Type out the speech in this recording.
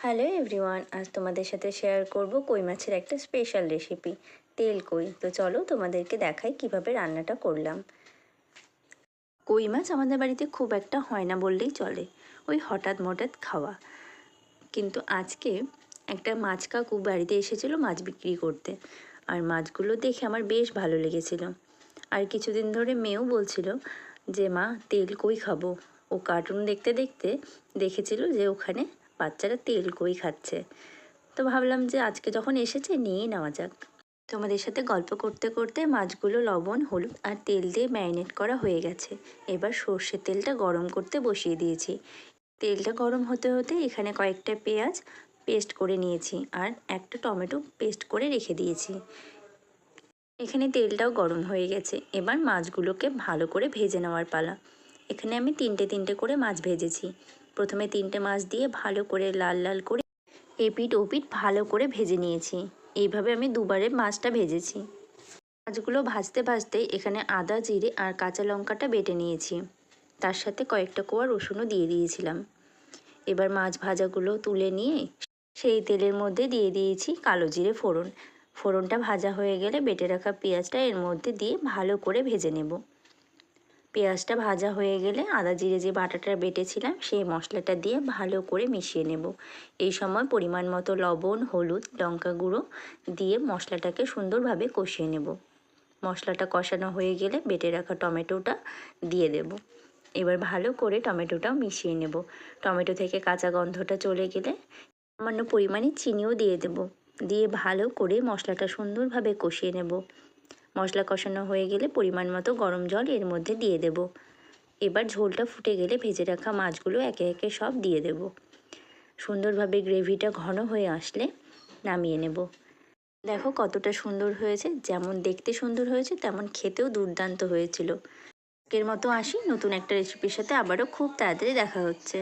Hello everyone, আজ তোমাদের সাথে শেয়ার করব কই মাছের একটা স্পেশাল রেসিপি, তেল কই। তো চলো তোমাদেরকে দেখাই কিভাবে রান্নাটা করলাম। কই মাছ আমাদের বাড়িতে খুব একটা হয় না বললেই চলে, ওই হঠাৎ মঠাৎ খাওয়া। কিন্তু আজকে একটা মাছ কাকু বাড়িতে এসেছিলো মাছ বিক্রি করতে, আর মাছগুলো দেখে আমার বেশ ভালো লেগেছিল। আর কিছুদিন ধরে মেয়েও বলছিল যে মা তেল কই খাবো। ও কার্টুন দেখতে দেখতে দেখেছিল যে ওখানে বাচ্চারা তেল কই খাচ্ছে। তো ভাবলাম যে আজকে যখন এসেছে নিয়েই নেওয়া যাক। তোমাদের সাথে গল্প করতে করতে মাছগুলো লবণ, হলুদ আর তেল দিয়ে ম্যারিনেট করা হয়ে গেছে। এবার সর্ষের তেলটা গরম করতে বসিয়ে দিয়েছি। তেলটা গরম হতে হতে এখানে কয়েকটা পেঁয়াজ পেস্ট করে নিয়েছি আর একটা টমেটো পেস্ট করে রেখে দিয়েছি। এখানে তেলটাও গরম হয়ে গেছে। এবার মাছগুলোকে ভালো করে ভেজে নেওয়ার পালা। এখানে আমি তিনটে করে মাছ ভেজেছি। প্রথমে 3টে মাছ দিয়ে ভালো করে লাল লাল করে এপিঠ ওপিঠ ভালো করে ভেজে নিয়েছি। এইভাবে আমি দুবারে মাছটা ভেজেছি। মাছগুলো ভাজতে ভাজতে এখানে আদা, জিরে আর কাঁচা লঙ্কাটা বেটে নিয়েছি। তার সাথে কয়েকটা কোয়া রসুনও দিয়ে দিয়েছিলাম। এবার মাছ ভাজাগুলো তুলে নিয়ে সেই তেলের মধ্যে দিয়ে দিয়েছি কালো জিরে ফোড়ন। ফোড়নটা ভাজা হয়ে গেলে বেটে রাখা পেঁয়াজটা এর মধ্যে দিয়ে ভালো করে ভেজে নেব। পেঁয়াজটা ভাজা হয়ে গেলে আদা জিরে যে বাটাটা বেটেছিলাম সেই মশলাটা দিয়ে ভালো করে মিশিয়ে নেব। এই সময় পরিমাণ মতো লবণ, হলুদ, লঙ্কা গুঁড়ো দিয়ে মশলাটাকে সুন্দরভাবে কষিয়ে নেব। মশলাটা কষানো হয়ে গেলে বেটে রাখা টমেটোটা দিয়ে দেব। এবার ভালো করে টমেটোটাও মিশিয়ে নেব। টমেটো থেকে কাঁচা গন্ধটা চলে গেলে সামান্য পরিমাণে চিনিও দিয়ে দেব। দিয়ে ভালো করে মশলাটা সুন্দরভাবে কষিয়ে নেব। মশলা কষানো হয়ে গেলে পরিমাণ মতো গরম জল এর মধ্যে দিয়ে দেব। এবার ঝোলটা ফুটে গেলে ভেজে রাখা মাছগুলো একে একে সব দিয়ে দেব। সুন্দরভাবে গ্রেভিটা ঘন হয়ে আসলে নামিয়ে নেব। দেখো কতটা সুন্দর হয়েছে, যেমন দেখতে সুন্দর হয়েছে তেমন খেতেও দুর্দান্ত হয়েছিল। আজকের মতো আসি, নতুন একটা রেসিপির সাথে আবারও খুব তাড়াতাড়ি দেখা হচ্ছে।